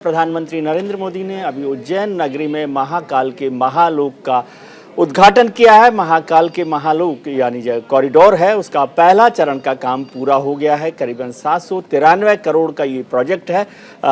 प्रधानमंत्री नरेंद्र मोदी ने अभी उज्जैन नगरी में महाकाल के महालोक का उद्घाटन किया है। महाकाल के महालोक यानी जो कॉरिडोर है उसका पहला चरण का काम पूरा हो गया है। करीबन 793 करोड़ का ये प्रोजेक्ट है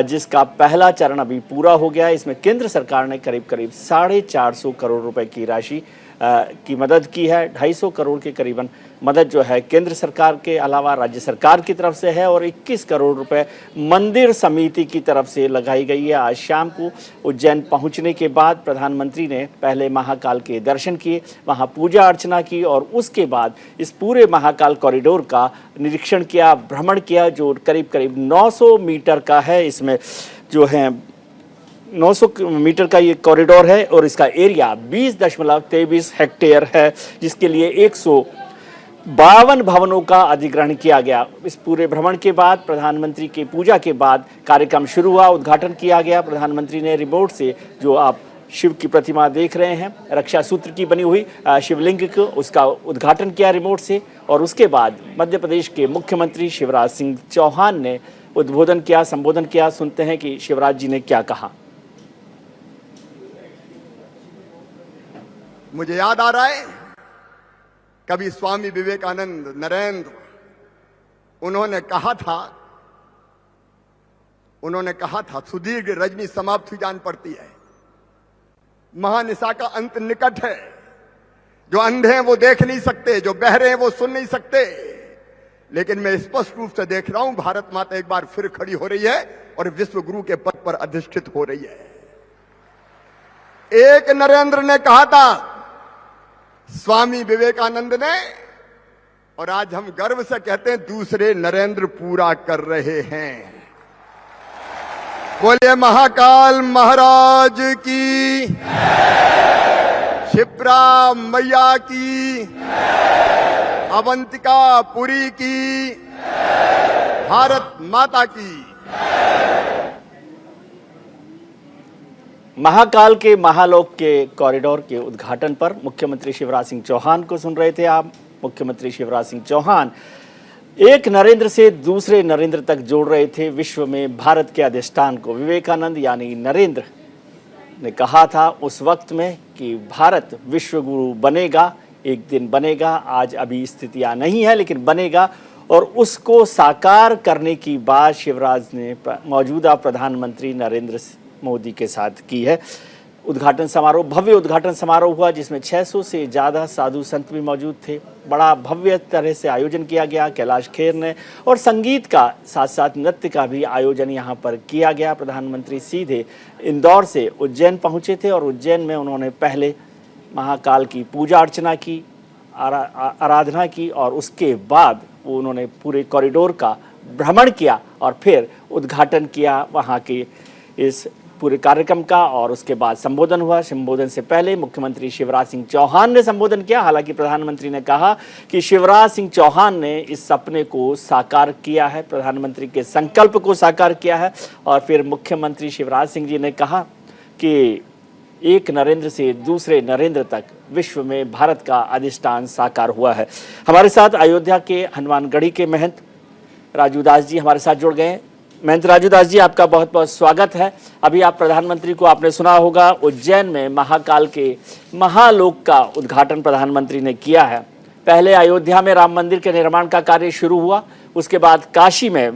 जिसका पहला चरण अभी पूरा हो गया है। इसमें केंद्र सरकार ने करीब 450 करोड़ रुपए की राशि की मदद की है। 250 करोड़ के करीबन मदद जो है केंद्र सरकार के अलावा राज्य सरकार की तरफ से है और 21 करोड़ रुपए मंदिर समिति की तरफ से लगाई गई है। आज शाम को उज्जैन पहुंचने के बाद प्रधानमंत्री ने पहले महाकाल के दर्शन किए, वहां पूजा अर्चना की और उसके बाद इस पूरे महाकाल कॉरिडोर का निरीक्षण किया, भ्रमण किया जो करीब 900 मीटर का है। इसमें जो है 900 मीटर का ये कॉरिडोर है और इसका एरिया 20.23 हेक्टेयर है जिसके लिए 152 भवनों का अधिग्रहण किया गया। इस पूरे भ्रमण के बाद प्रधानमंत्री के पूजा के बाद कार्यक्रम शुरू हुआ, उद्घाटन किया गया। प्रधानमंत्री ने रिमोट से जो आप शिव की प्रतिमा देख रहे हैं, रक्षा सूत्र की बनी हुई शिवलिंग को उसका उद्घाटन किया रिमोट से और उसके बाद मध्य प्रदेश के मुख्यमंत्री शिवराज सिंह चौहान ने उद्बोधन किया, संबोधन किया। सुनते हैं कि शिवराज जी ने क्या कहा। मुझे याद आ रहा है कभी स्वामी विवेकानंद नरेंद्र उन्होंने कहा था सुदीर्घ रजनी समाप्त हुई जान पड़ती है, महानिशा का अंत निकट है। जो अंधे हैं वो देख नहीं सकते, जो बहरे हैं वो सुन नहीं सकते, लेकिन मैं स्पष्ट रूप से देख रहा हूं भारत माता एक बार फिर खड़ी हो रही है और विश्व गुरु के पद पर अधिष्ठित हो रही है। एक नरेंद्र ने कहा था, स्वामी विवेकानंद ने, और आज हम गर्व से कहते हैं दूसरे नरेंद्र पूरा कर रहे हैं। बोले महाकाल महाराज की, क्षिप्रा मैया की, अवंतिका पुरी की, भारत माता की। महाकाल के महालोक के कॉरिडोर के उद्घाटन पर मुख्यमंत्री शिवराज सिंह चौहान को सुन रहे थे आप। मुख्यमंत्री शिवराज सिंह चौहान एक नरेंद्र से दूसरे नरेंद्र तक जोड़ रहे थे विश्व में भारत के अधिष्ठान को। विवेकानंद यानी नरेंद्र ने कहा था उस वक्त में कि भारत विश्व गुरु बनेगा, एक दिन बनेगा। आज अभी स्थितियां नहीं है लेकिन बनेगा और उसको साकार करने की बात शिवराज ने मौजूदा प्रधानमंत्री नरेंद्र मोदी के साथ की है। उद्घाटन समारोह, भव्य उद्घाटन समारोह हुआ जिसमें 600 से ज़्यादा साधु संत भी मौजूद थे। बड़ा भव्य तरह से आयोजन किया गया कैलाश खेर ने और संगीत का साथ साथ नृत्य का भी आयोजन यहाँ पर किया गया। प्रधानमंत्री सीधे इंदौर से उज्जैन पहुँचे थे और उज्जैन में उन्होंने पहले महाकाल की पूजा अर्चना की, आराधना की और उसके बाद उन्होंने पूरे कॉरिडोर का भ्रमण किया और फिर उद्घाटन किया वहाँ के इस पूरे कार्यक्रम का और उसके बाद संबोधन हुआ। संबोधन से पहले मुख्यमंत्री शिवराज सिंह चौहान ने संबोधन किया। हालांकि प्रधानमंत्री ने कहा कि शिवराज सिंह चौहान ने इस सपने को साकार किया है, प्रधानमंत्री के संकल्प को साकार किया है। और फिर मुख्यमंत्री शिवराज सिंह जी ने कहा कि एक नरेंद्र से दूसरे नरेंद्र तक विश्व में भारत का अधिष्ठान साकार हुआ है। हमारे साथ अयोध्या के हनुमानगढ़ी के महंत राजू दास जी हमारे साथ जुड़ गए। महंत राजू दास जी, आपका बहुत बहुत स्वागत है। अभी आप प्रधानमंत्री को आपने सुना होगा उज्जैन में महाकाल के महालोक का उद्घाटन प्रधानमंत्री ने किया है। पहले अयोध्या में राम मंदिर के निर्माण का कार्य शुरू हुआ, उसके बाद काशी में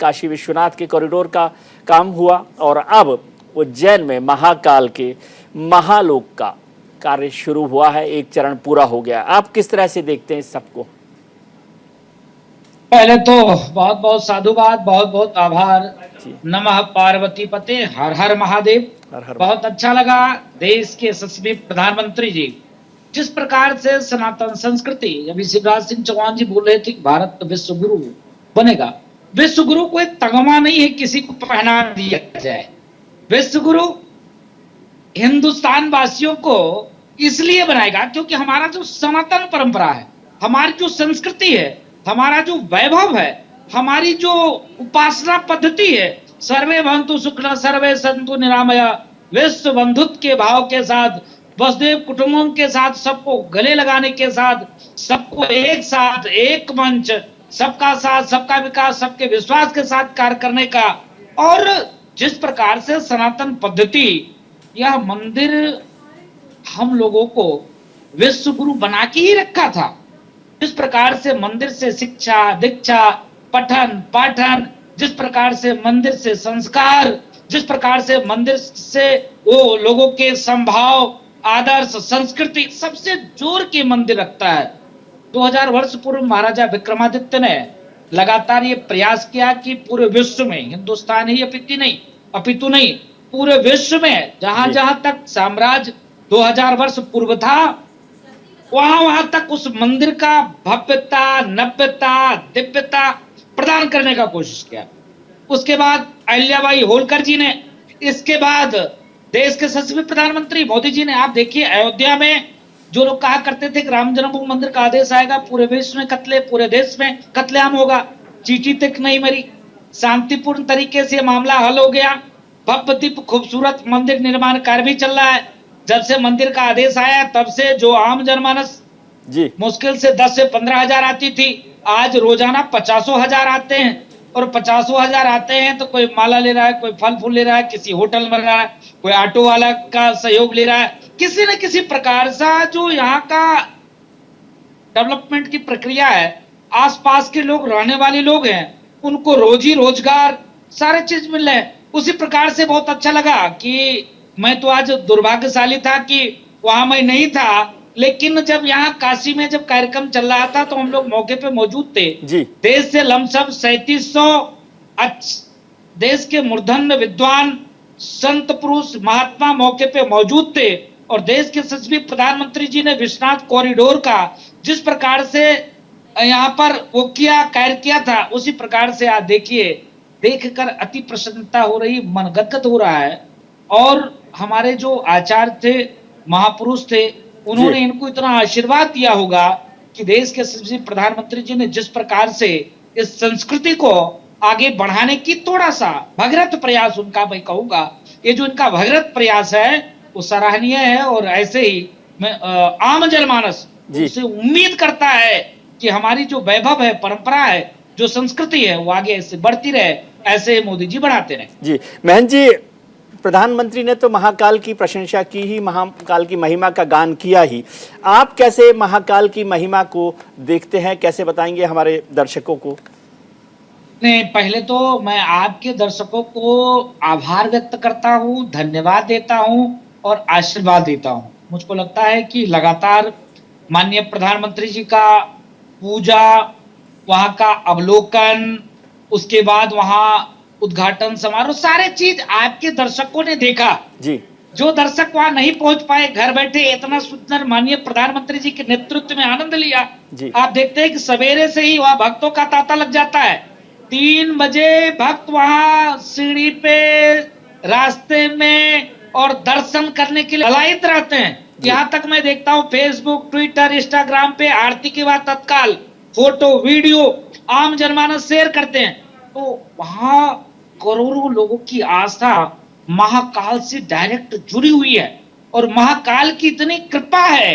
काशी विश्वनाथ के कॉरिडोर का काम हुआ और अब उज्जैन में महाकाल के महालोक का कार्य शुरू हुआ है, एक चरण पूरा हो गया। आप किस तरह से देखते हैं इस सबको? पहले तो बहुत बहुत साधुवाद, बहुत बहुत आभार। नमः पार्वती पते, हर हर महादेव। बहुत अच्छा लगा देश के यशस्वी प्रधानमंत्री जी जिस प्रकार से सनातन संस्कृति, अभी शिवराज सिंह चौहान जी बोल रहे थे कि भारत विश्व गुरु बनेगा। विश्व गुरु कोई तगमा नहीं है किसी को पहना दिया जाए। विश्व गुरु हिंदुस्तान वासियों को इसलिए बनाएगा क्योंकि हमारा जो सनातन परंपरा है, हमारी जो संस्कृति है, हमारा जो वैभव है, हमारी जो उपासना पद्धति है, सर्वे भवन्तु सुखिनः सर्वे सन्तु निरामया, विश्व बंधुत्व के भाव के साथ, वसुदेव कुटुंबों के साथ, सबको गले लगाने के साथ, सबको एक साथ, एक मंच, सबका साथ सबका विकास सबके विश्वास के साथ कार्य करने का और जिस प्रकार से सनातन पद्धति, यह मंदिर हम लोगों को विश्व गुरु बना के ही रखा था। जिस प्रकार से मंदिर से शिक्षा दीक्षा पठन पाठन, जिस प्रकार से मंदिर से संस्कार, जिस प्रकार से मंदिर से वो लोगों के संभाव आदर्श संस्कृति सबसे जोड़ के मंदिर रखता है। 2000 वर्ष पूर्व महाराजा विक्रमादित्य ने लगातार ये प्रयास किया कि पूरे विश्व में, हिंदुस्तान ही अपितु नहीं पूरे विश्व में जहां जहां तक साम्राज्य 2000 वर्ष पूर्व था, वहां तक उस मंदिर का भव्यता नव्यता दिव्यता प्रदान करने का कोशिश किया। उसके बाद अहिल्याबाई होलकर जी ने, इसके बाद देश के यशस्वी प्रधानमंत्री मोदी जी ने, आप देखिए अयोध्या में जो लोग कहा करते थे कि राम जन्मभूमि मंदिर का आदेश आएगा पूरे विश्व में पूरे देश में कत्लेआम होगा, चींटी तक नहीं मरी, शांतिपूर्ण तरीके से मामला हल हो गया। भव्य दिव्य खूबसूरत मंदिर निर्माण कार्य भी चल रहा है। जब से मंदिर का आदेश आया तब से जो आम जनमानस जी मुश्किल से 10 से 15 हजार आती थी, आज रोजाना 50,000 आते हैं। और 50,000 आते हैं तो कोई माला ले रहा है, कोई फल फूल ले रहा है, किसी होटल में रहा है, कोई ऑटो वाला का सहयोग ले रहा है, किसी न किसी प्रकार से जो यहाँ का डेवलपमेंट की प्रक्रिया है, आसपास के लोग रहने वाले लोग हैं उनको रोजी रोजगार सारे चीज मिल रहे हैं। उसी प्रकार से बहुत अच्छा लगा कि मैं तो आज दुर्भाग्यशाली था कि वहां मैं नहीं था, लेकिन जब यहाँ काशी में जब कार्यक्रम चल रहा था तो हम लोग मौके पे मौजूद थे जी। देश से लमसम 3700 देश के मूर्धन्य विद्वान संत पुरुष महात्मा मौके पे मौजूद थे। और देश के यशस्वी प्रधानमंत्री जी ने विश्वनाथ कॉरिडोर का जिस प्रकार से यहाँ पर वो कार्य किया था, उसी प्रकार से आज देखिए, देखकर अति प्रसन्नता हो रही, मन गदगद हो रहा है। और हमारे जो आचार्य थे, महापुरुष थे, उन्होंने इनको इतना आशीर्वाद दिया होगा कि देश के यशस्वी प्रधानमंत्री जी ने जिस प्रकार से इस संस्कृति को आगे बढ़ाने की थोड़ा सा भगीरथ प्रयास, उनका मैं कहूंगा ये जो इनका भगीरथ प्रयास है वो सराहनीय है। और ऐसे ही मैं आम जनमानस उससे उम्मीद करता है कि हमारी जो वैभव है, परंपरा है, जो संस्कृति है, वो आगे ऐसे बढ़ती रहे, ऐसे मोदी जी बढ़ाते रहे। जी महंत जी, प्रधानमंत्री ने तो महाकाल की प्रशंसा की ही, महाकाल की महिमा का गान किया ही। आप कैसे महाकाल की महिमा को देखते हैं, कैसे बताएंगे हमारे दर्शकों को? नहीं, पहले तो मैं आपके दर्शकों को आभार व्यक्त करता हूँ, धन्यवाद देता हूँ और आशीर्वाद देता हूँ। मुझको लगता है कि लगातार माननीय प्रधानमंत्री जी का पूजा, वहाँ का अवलोकन, उसके बाद वहाँ उद्घाटन समारोह, सारे चीज आपके दर्शकों ने देखा जी। जो दर्शक वहां नहीं पहुंच पाए, घर बैठे इतना सुंदर माननीय प्रधानमंत्री जी के नेतृत्व में आनंद लिया जी। आप देखते हैं कि सवेरे से ही वहां भक्तों का तांता लग जाता है। 3 बजे भक्त वहां सीढ़ी पे, रास्ते में और दर्शन करने के लिए लालायित रहते हैं। यहाँ तक मैं देखता हूँ फेसबुक, ट्विटर, इंस्टाग्राम पे आरती के बाद तत्काल फोटो वीडियो आम जनमानस शेयर करते हैं। तो वहां करोड़ों लोगों की आस्था महाकाल से डायरेक्ट जुड़ी हुई है। और महाकाल की इतनी कृपा है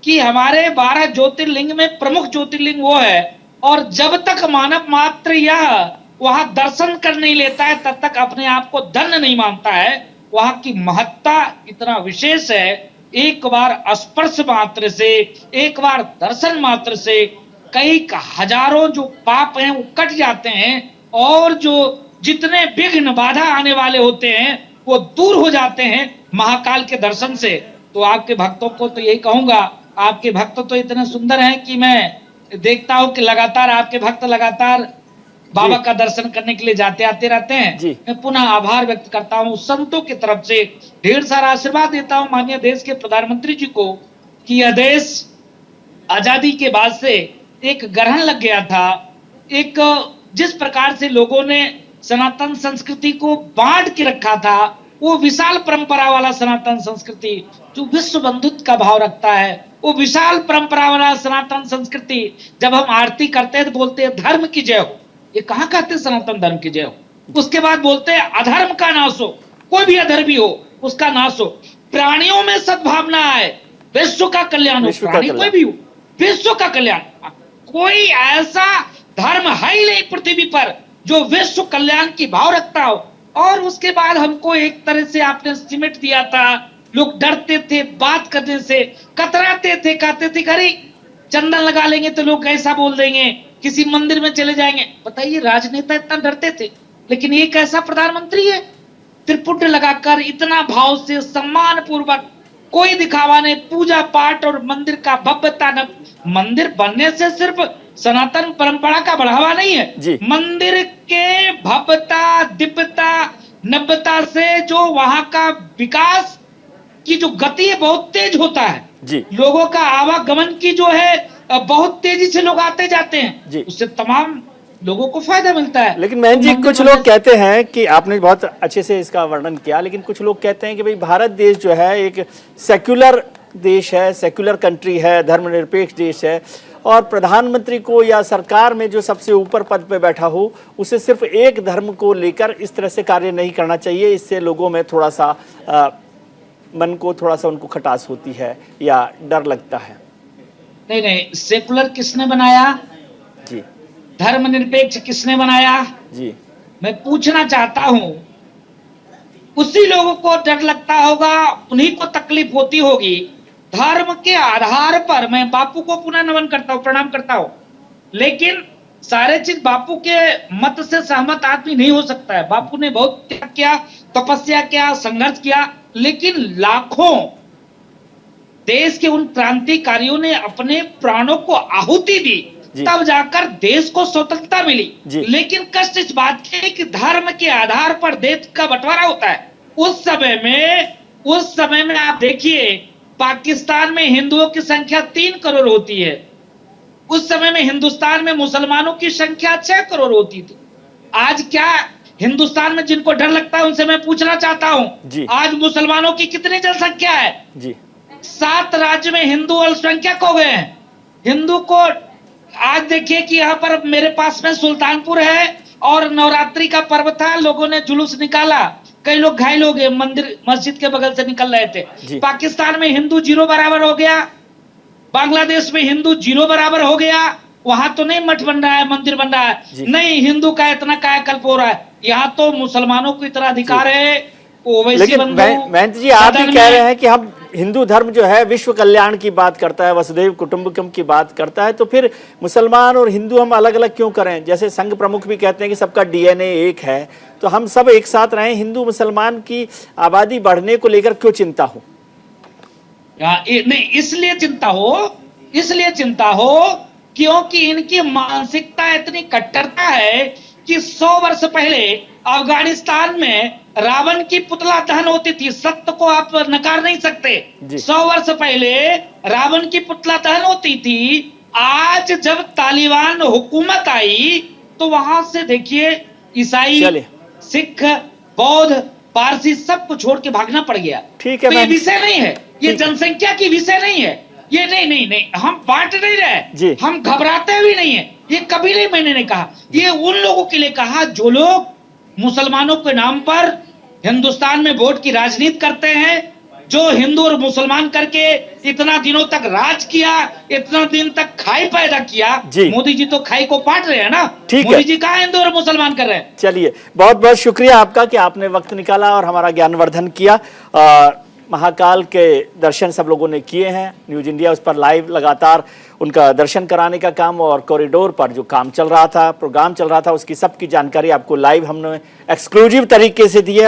कि हमारे 12 ज्योतिर्लिंग में प्रमुख ज्योतिर्लिंग वो है। और जब तक मानव मात्र यह वहां दर्शन कर नहीं लेता है, तब तक अपने आप को धन्य नहीं मानता है। वहां की महत्ता इतना विशेष है, एक बार स्पर्श मात्र से, एक बार दर्शन मात्र से कई हजारों जो पाप हैं वो कट जाते हैं, और जो जितने विघ्न बाधा आने वाले होते हैं वो दूर हो जाते हैं महाकाल के दर्शन से। तो आपके भक्तों को तो यही कहूंगा, आपके भक्त तो इतने सुंदर हैं कि मैं देखता हूं कि लगातार आपके भक्त लगातार बाबा का दर्शन करने के लिए जाते आते रहते हैं। मैं पुनः आभार व्यक्त करता हूं संतों की तरफ से, ढेर सारा आशीर्वाद देता हूं माननीय देश के प्रधानमंत्री जी को कि यह देश आजादी के बाद से एक ग्रहण लग गया था। एक जिस प्रकार से लोगों ने सनातन संस्कृति को बांट के रखा था, वो विशाल परंपरा वाला सनातन संस्कृति जो विश्व बंधुत्व का भाव रखता है, वो विशाल परंपरा वाला सनातन संस्कृति, जब हम आरती करते हैं तो बोलते हैं धर्म की जय हो। ये कहाँ कहते हैं सनातन धर्म की जय हो? उसके बाद बोलते हैं अधर्म का नाश हो, कोई भी अधर्मी हो उसका नाश हो, प्राणियों में सद्भावना है, विश्व का कल्याण हो, प्राणी कोई भी हो, विश्व का कल्याण। कोई ऐसा धर्म है ही नहीं पृथ्वी पर जो विश्व कल्याण की भाव रखता हो। और उसके बाद हमको एक तरह से आपने सिमट दिया था। लोग डरते थे बात करने से, कतराते थे, कहते थे अरे चंदन लगा लेंगे तो लोग ऐसा बोल देंगे, किसी मंदिर में चले जाएंगे। बताइए, राजनेता इतना डरते थे, लेकिन ये कैसा प्रधानमंत्री है, त्रिपुट लगाकर इतना भाव से सम्मान पूर्वक, कोई दिखावा नहीं, पूजा पाठ और मंदिर का भव्यता। न मंदिर बनने से सिर्फ सनातन परंपरा का बढ़ावा नहीं है, मंदिर के भव्यता, दिव्यता, नव्यता से जो वहां का विकास की जो गति है बहुत तेज होता है जी। लोगों का आवागमन की जो है बहुत तेजी से लोग आते जाते हैं, उससे तमाम लोगों को फायदा मिलता है। लेकिन महन जी, कुछ लोग कहते हैं कि आपने बहुत अच्छे से इसका वर्णन किया, लेकिन कुछ लोग कहते हैं कि भाई भारत देश जो है एक सेक्युलर देश है, सेक्युलर कंट्री है, धर्मनिरपेक्ष देश है, और प्रधानमंत्री को या सरकार में जो सबसे ऊपर पद पे बैठा हो उसे सिर्फ एक धर्म को लेकर इस तरह से कार्य नहीं करना चाहिए। इससे लोगों में थोड़ा सा मन को थोड़ा सा उनको खटास होती है या डर लगता है। नहीं नहीं, सेकुलर किसने बनाया जी, धर्मनिरपेक्ष किसने बनाया जी, मैं पूछना चाहता हूं। उसी लोगों को डर लगता होगा, उन्हीं को तकलीफ होती होगी। धर्म के आधार पर मैं बापू को पुनः नमन करता हूं, प्रणाम करता हूं, लेकिन सारे चीज बापू के मत से सहमत आदमी नहीं हो सकता है। बापू ने बहुत त्याग किया, तपस्या किया, संघर्ष किया, लेकिन लाखों देश के उन क्रांतिकारियों ने अपने प्राणों को आहुति दी, तब जाकर देश को स्वतंत्रता मिली। लेकिन कष्ट इस बात की है कि धर्म के आधार पर देश का बंटवारा होता है। उस समय में आप देखिए, पाकिस्तान में हिंदुओं की संख्या 3 करोड़ होती है, उस समय में हिंदुस्तान में मुसलमानों की संख्या 6 करोड़ होती थी। आज क्या हिंदुस्तान में जिनको डर लगता है उनसे मैं पूछना चाहता हूं, आज मुसलमानों की कितनी जनसंख्या है? 7 राज्य में हिंदू अल्पसंख्यक हो गए हैं। हिंदू को आज देखिए कि यहाँ पर मेरे पास में सुल्तानपुर है और नवरात्रि का पर्व था, लोगों ने जुलूस निकाला, कई लोग घायल हो गए, मंदिर मस्जिद के बगल से निकल रहे थे। पाकिस्तान में हिंदू 0 बराबर हो गया, बांग्लादेश में हिंदू 0 बराबर हो गया। वहां तो नहीं मठ बन रहा है, मंदिर बन रहा है, नहीं हिंदू का इतना कायाकल्प हो रहा है। यहाँ तो मुसलमानों को इतना अधिकार है। लेकिन महंत जी, आप ही कह रहे हैं कि हम हिंदू धर्म जो है विश्व कल्याण की बात करता है, वसुधैव कुटुंबकम की बात करता है, तो फिर मुसलमान और हिंदू हम अलग अलग क्यों करें? जैसे संघ प्रमुख भी कहते हैं कि सबका डीएनए एक है, तो हम सब एक साथ रहें। हिंदू मुसलमान की आबादी बढ़ने को लेकर क्यों चिंता हो? नहीं, इसलिए चिंता हो क्योंकि इनकी मानसिकता इतनी कट्टरता है कि 100 वर्ष पहले अफगानिस्तान में रावण की पुतला दहन होती थी। सत्य को आप नकार नहीं सकते। 100 वर्ष पहले रावण की पुतला दहन होती थी। आज जब तालिबान हुकूमत आई तो वहां से देखिए ईसाई, सिख, बौद्ध, पारसी सबको छोड़ के भागना पड़ गया। ठीक है, तो ये विषय नहीं है, ये जनसंख्या की विषय नहीं है। ये नहीं, हम बांट नहीं रहे, हम घबराते भी नहीं है। ये कभी नहीं मैंने नहीं कहा, ये उन लोगों के लिए कहा जो लोग मुसलमानों के नाम पर हिंदुस्तान में वोट की राजनीति करते हैं, जो हिंदू और मुसलमान करके इतना दिनों तक राज किया, इतना दिन तक खाई पैदा किया। मोदी जी तो खाई को बांट रहे हैं ना, मोदी जी कहाँ हिंदू और मुसलमान कर रहे हैं। चलिए, बहुत बहुत शुक्रिया आपका कि आपने वक्त निकाला और हमारा ज्ञानवर्धन किया। महाकाल के दर्शन सब लोगों ने किए हैं। न्यूज इंडिया उस पर लाइव लगातार उनका दर्शन कराने का काम और कॉरिडोर पर जो काम चल रहा था, प्रोग्राम चल रहा था, उसकी सबकी जानकारी आपको लाइव हमने एक्सक्लूसिव तरीके से दी है।